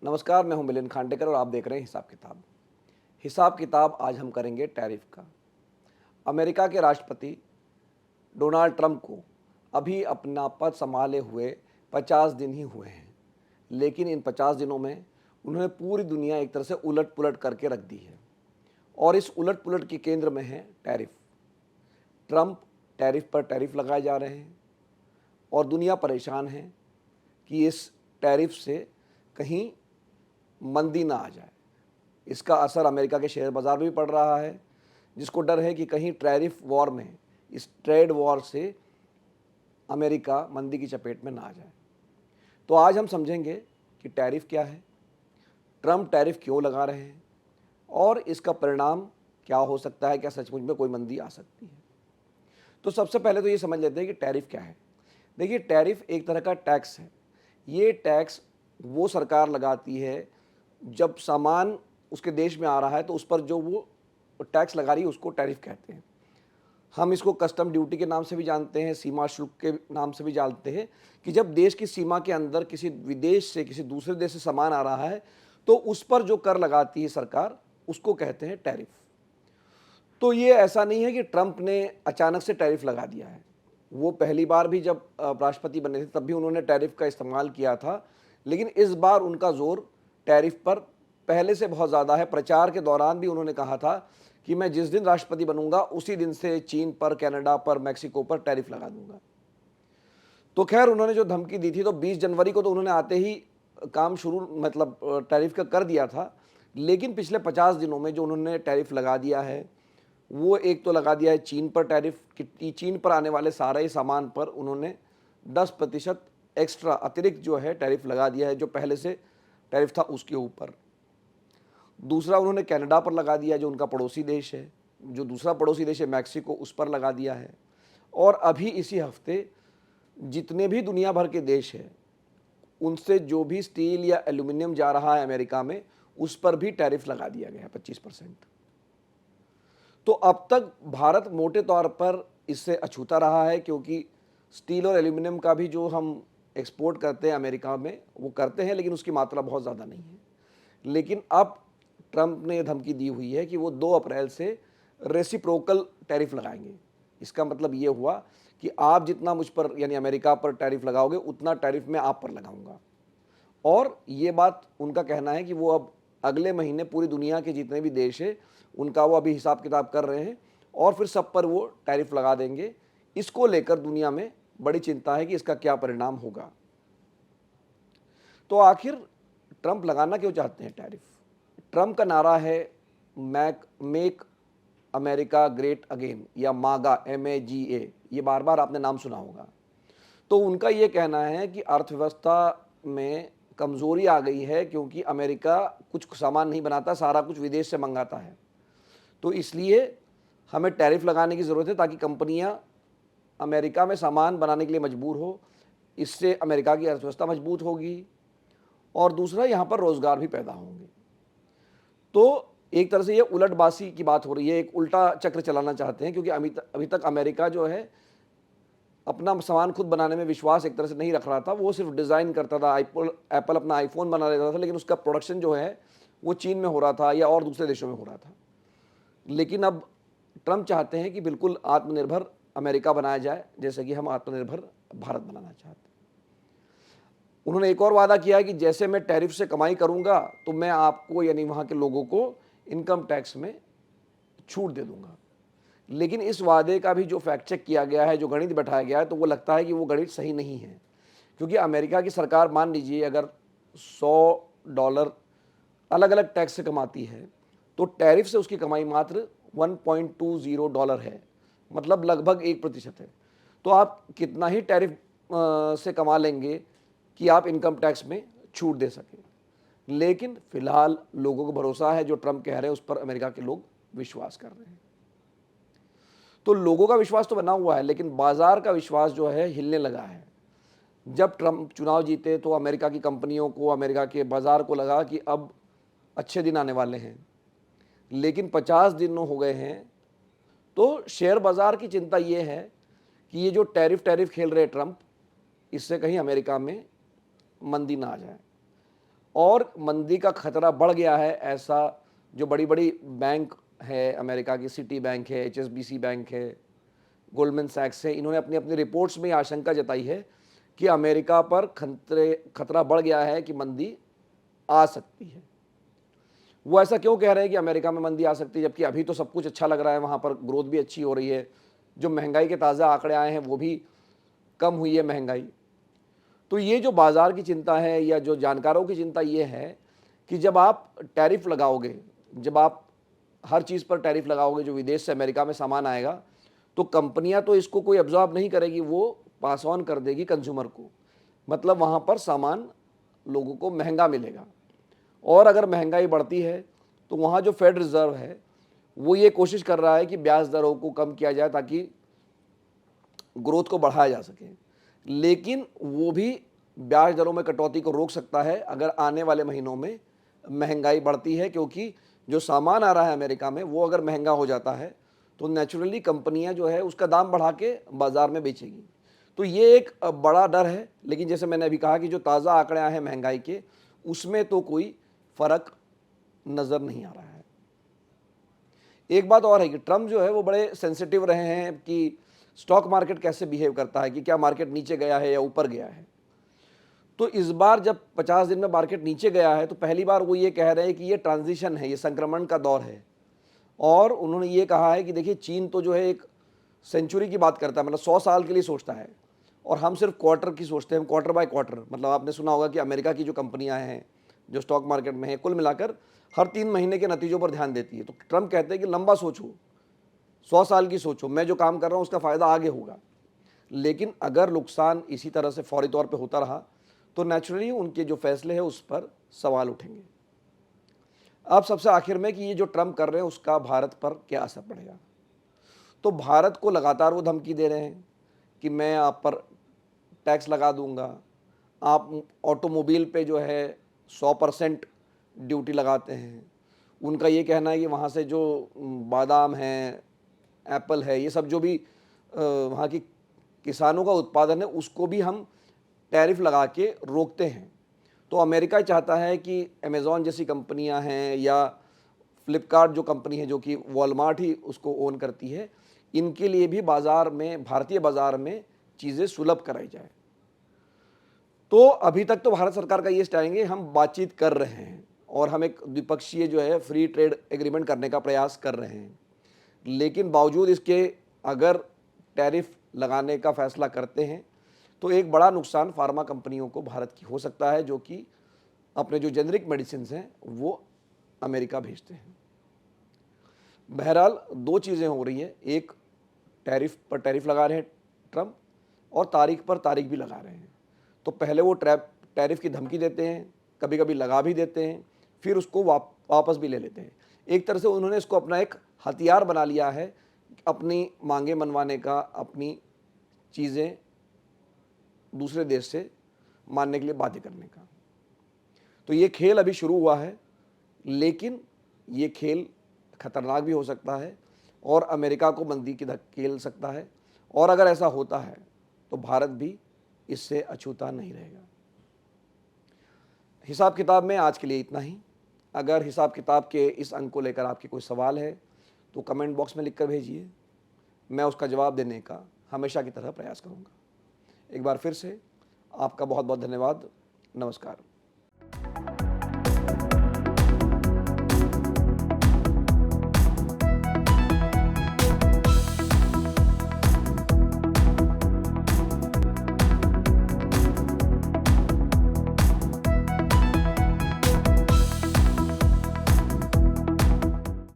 नमस्कार, मैं हूं मिलिंद खांडेकर और आप देख रहे हैं हिसाब किताब। हिसाब किताब आज हम करेंगे टैरिफ का। अमेरिका के राष्ट्रपति डोनाल्ड ट्रंप को अभी अपना पद संभाले हुए 50 दिन ही हुए हैं, लेकिन इन 50 दिनों में उन्होंने पूरी दुनिया एक तरह से उलट पुलट करके रख दी है और इस उलट पुलट के केंद्र में है टैरिफ। ट्रंप टैरिफ पर टैरिफ लगाए जा रहे हैं और दुनिया परेशान है कि इस टैरिफ से कहीं मंदी ना आ जाए। इसका असर अमेरिका के शेयर बाज़ार में भी पड़ रहा है, जिसको डर है कि कहीं टैरिफ वॉर में, इस ट्रेड वॉर से अमेरिका मंदी की चपेट में ना आ जाए। तो आज हम समझेंगे कि टैरिफ क्या है, ट्रंप टैरिफ क्यों लगा रहे हैं और इसका परिणाम क्या हो सकता है, क्या सचमुच में कोई मंदी आ सकती है। तो सबसे पहले तो ये समझ लेते हैं कि टैरिफ क्या है। देखिए, टैरिफ एक तरह का टैक्स है। ये टैक्स वो सरकार लगाती है जब सामान उसके देश में आ रहा है, तो उस पर जो वो टैक्स लगा रही है उसको टैरिफ कहते हैं। हम इसको कस्टम ड्यूटी के नाम से भी जानते हैं, सीमा शुल्क के नाम से भी जानते हैं कि जब देश की सीमा के अंदर किसी विदेश से, किसी दूसरे देश से सामान आ रहा है तो उस पर जो कर लगाती है सरकार, उसको कहते हैं टैरिफ। तो ये ऐसा नहीं है कि ट्रंप ने अचानक से टैरिफ लगा दिया है। वो पहली बार भी जब राष्ट्रपति बने थे तब भी उन्होंने टैरिफ का इस्तेमाल किया था, लेकिन इस बार उनका जोर टैरिफ पर पहले से बहुत ज़्यादा है। प्रचार के दौरान भी उन्होंने कहा था कि मैं जिस दिन राष्ट्रपति बनूंगा उसी दिन से चीन पर, कनाडा पर, मैक्सिको पर टैरिफ लगा दूंगा। तो खैर, उन्होंने जो धमकी दी थी तो 20 जनवरी को तो उन्होंने आते ही काम शुरू, मतलब टैरिफ का कर दिया था। लेकिन पिछले 50 दिनों में जो उन्होंने टैरिफ लगा दिया है, वो एक तो लगा दिया है चीन पर टैरिफ, कि चीन पर आने वाले सारे सामान पर उन्होंने 10% एक्स्ट्रा अतिरिक्त जो है टैरिफ लगा दिया है, जो पहले से टैरिफ था उसके ऊपर। दूसरा, उन्होंने कनाडा पर लगा दिया, जो उनका पड़ोसी देश है। जो दूसरा पड़ोसी देश है मैक्सिको, उस पर लगा दिया है। और अभी इसी हफ्ते जितने भी दुनिया भर के देश हैं, उनसे जो भी स्टील या एल्यूमिनियम जा रहा है अमेरिका में, उस पर भी टैरिफ लगा दिया गया है 25%। तो अब तक भारत मोटे तौर पर इससे अछूता रहा है, क्योंकि स्टील और एल्यूमिनियम का भी जो हम एक्सपोर्ट करते हैं अमेरिका में, वो करते हैं, लेकिन उसकी मात्रा बहुत ज़्यादा नहीं है। लेकिन अब ट्रंप ने धमकी दी हुई है कि वो 2 अप्रैल से रेसिप्रोकल टैरिफ लगाएंगे। इसका मतलब ये हुआ कि आप जितना मुझ पर, यानी अमेरिका पर टैरिफ लगाओगे, उतना टैरिफ मैं आप पर लगाऊंगा। और ये बात उनका कहना है कि वो अब अगले महीने पूरी दुनिया के जितने भी देश हैं उनका वो अभी हिसाब किताब कर रहे हैं और फिर सब पर वो टैरिफ लगा देंगे। इसको लेकर दुनिया में बड़ी चिंता है कि इसका क्या परिणाम होगा। तो आखिर ट्रंप लगाना क्यों चाहते हैं टैरिफ? ट्रंप का नारा है मेक अमेरिका ग्रेट अगेन, या मागा, MAGA। ये बार बार आपने नाम सुना होगा। तो उनका ये कहना है कि अर्थव्यवस्था में कमज़ोरी आ गई है, क्योंकि अमेरिका कुछ सामान नहीं बनाता, सारा कुछ विदेश से मंगाता है। तो इसलिए हमें टैरिफ लगाने की ज़रूरत है ताकि कंपनियां अमेरिका में सामान बनाने के लिए मजबूर हो। इससे अमेरिका की अर्थव्यवस्था मजबूत होगी और दूसरा, यहाँ पर रोज़गार भी पैदा होंगे। तो एक तरह से ये उलटबासी की बात हो रही है, एक उल्टा चक्र चलाना चाहते हैं, क्योंकि अभी तक अमेरिका जो है अपना सामान खुद बनाने में विश्वास एक तरह से नहीं रख रहा था। वो सिर्फ डिज़ाइन करता था। एप्पल अपना आईफोन बना लेता था, लेकिन उसका प्रोडक्शन जो है वो चीन में हो रहा था या और दूसरे देशों में हो रहा था। लेकिन अब ट्रंप चाहते हैं कि बिल्कुल आत्मनिर्भर अमेरिका बनाया जाए, जैसे कि हम आत्मनिर्भर भारत बनाना चाहते हैं। उन्होंने एक और वादा किया है कि जैसे मैं टैरिफ से कमाई करूंगा तो मैं आपको, यानी वहाँ के लोगों को, इनकम टैक्स में छूट दे दूंगा। लेकिन इस वादे का भी जो फैक्ट चेक किया गया है, जो गणित बैठाया गया है, तो वो लगता है कि वो गणित सही नहीं है। क्योंकि अमेरिका की सरकार, मान लीजिए अगर $100 अलग अलग टैक्स से कमाती है, तो टैरिफ से उसकी कमाई मात्र $1.20 है, मतलब लगभग 1% है। तो आप कितना ही टैरिफ से कमा लेंगे कि आप इनकम टैक्स में छूट दे सकें। लेकिन फिलहाल लोगों को भरोसा है, जो ट्रंप कह रहे हैं उस पर अमेरिका के लोग विश्वास कर रहे हैं। तो लोगों का विश्वास तो बना हुआ है, लेकिन बाजार का विश्वास जो है हिलने लगा है। जब ट्रंप चुनाव जीते तो अमेरिका की कंपनियों को, अमेरिका के बाजार को लगा कि अब अच्छे दिन आने वाले हैं। लेकिन 50 दिन हो गए हैं, तो शेयर बाजार की चिंता ये है कि ये जो टैरिफ खेल रहे ट्रंप, इससे कहीं अमेरिका में मंदी ना आ जाए। और मंदी का खतरा बढ़ गया है, ऐसा जो बड़ी बड़ी बैंक है, अमेरिका की सिटी बैंक है, HSBC बैंक है, गोल्डमैन सैक्स है, इन्होंने अपनी अपनी रिपोर्ट्स में आशंका जताई है कि अमेरिका पर खतरा बढ़ गया है कि मंदी आ सकती है। वो ऐसा क्यों कह रहे हैं कि अमेरिका में मंदी आ सकती है, जबकि अभी तो सब कुछ अच्छा लग रहा है, वहाँ पर ग्रोथ भी अच्छी हो रही है, जो महंगाई के ताज़ा आंकड़े आए हैं वो भी कम हुई है महंगाई। तो ये जो बाज़ार की चिंता है या जो जानकारों की चिंता ये है कि जब आप टैरिफ लगाओगे, जब आप हर चीज़ पर टैरिफ लगाओगे जो विदेश से अमेरिका में सामान आएगा, तो कंपनियां तो इसको कोई एब्जॉर्ब नहीं करेगी, वो पास ऑन कर देगी कंज्यूमर को। मतलब वहाँ पर सामान लोगों को महंगा मिलेगा। और अगर महंगाई बढ़ती है तो वहाँ जो फेड रिज़र्व है वो ये कोशिश कर रहा है कि ब्याज दरों को कम किया जाए ताकि ग्रोथ को बढ़ाया जा सके, लेकिन वो भी ब्याज दरों में कटौती को रोक सकता है अगर आने वाले महीनों में महंगाई बढ़ती है, क्योंकि जो सामान आ रहा है अमेरिका में वो अगर महंगा हो जाता है तो नेचुरली कंपनियां जो है उसका दाम बढ़ा के बाज़ार में बेचेगी। तो ये एक बड़ा डर है, लेकिन जैसे मैंने अभी कहा कि जो ताज़ा आंकड़े आए हैं महंगाई के, उसमें तो कोई फ़र्क नज़र नहीं आ रहा है। एक बात और है कि ट्रम्प जो है वो बड़े सेंसिटिव रहे हैं कि स्टॉक मार्केट कैसे बिहेव करता है, कि क्या मार्केट नीचे गया है या ऊपर गया है। तो इस बार जब 50 दिन में मार्केट नीचे गया है तो पहली बार वो ये कह रहे हैं कि ये ट्रांजिशन है, ये संक्रमण का दौर है। और उन्होंने ये कहा है कि देखिए चीन तो जो है एक सेंचुरी की बात करता है, मतलब 100 साल के लिए सोचता है, और हम सिर्फ क्वार्टर की सोचते हैं, क्वार्टर बाय क्वार्टर। मतलब आपने सुना होगा कि अमेरिका की जो कंपनियां हैं जो स्टॉक मार्केट में है, कुल मिलाकर हर 3 महीने के नतीजों पर ध्यान देती है। तो ट्रम्प कहते हैं कि लंबा सोचो, 100 साल की सोचो, मैं जो काम कर रहा हूँ उसका फ़ायदा आगे होगा। लेकिन अगर नुकसान इसी तरह से फौरी तौर पे होता रहा तो नेचुरली उनके जो फैसले हैं उस पर सवाल उठेंगे। अब सबसे आखिर में कि ये जो ट्रम्प कर रहे हैं उसका भारत पर क्या असर पड़ेगा। तो भारत को लगातार वो धमकी दे रहे हैं कि मैं आप पर टैक्स लगा दूंगा, आप ऑटोमोबाइल पे जो है 100% ड्यूटी लगाते हैं। उनका ये कहना है कि वहाँ से जो बादाम है, एप्पल है, ये सब जो भी वहाँ की किसानों का उत्पादन है उसको भी हम टैरिफ लगा के रोकते हैं। तो अमेरिका चाहता है कि अमेज़ॉन जैसी कंपनियां हैं या फ्लिपकार्ट जो कंपनी है जो कि वॉलमार्ट ही उसको ओन करती है, इनके लिए भी बाज़ार में, भारतीय बाज़ार में चीज़ें सुलभ कराई जाए। तो अभी तक तो भारत सरकार का ये स्टैंड है, हम बातचीत कर रहे हैं और हम एक द्विपक्षीय जो है फ्री ट्रेड एग्रीमेंट करने का प्रयास कर रहे हैं। लेकिन बावजूद इसके अगर टैरिफ लगाने का फैसला करते हैं तो एक बड़ा नुकसान फार्मा कंपनियों को भारत की हो सकता है, जो कि अपने जो जेनरिक मेडिसिन हैं वो अमेरिका भेजते हैं। बहरहाल दो चीज़ें हो रही हैं, एक टैरिफ पर टैरिफ लगा रहे हैं ट्रम्प और तारीख पर तारीख भी लगा रहे हैं। तो पहले वो टैरिफ की धमकी देते हैं, कभी कभी लगा भी देते हैं, फिर उसको वापस भी ले लेते हैं। एक तरह से उन्होंने इसको अपना एक हथियार बना लिया है अपनी मांगे मनवाने का, अपनी चीज़ें दूसरे देश से मानने के लिए बाध्य करने का। तो ये खेल अभी शुरू हुआ है, लेकिन ये खेल खतरनाक भी हो सकता है और अमेरिका को मंदी की धकेल सकता है। और अगर ऐसा होता है तो भारत भी इससे अछूता नहीं रहेगा। हिसाब किताब में आज के लिए इतना ही। अगर हिसाब किताब के इस अंक को लेकर आपके कोई सवाल है तो कमेंट बॉक्स में लिखकर भेजिए, मैं उसका जवाब देने का हमेशा की तरह प्रयास करूँगा। एक बार फिर से आपका बहुत बहुत धन्यवाद। नमस्कार।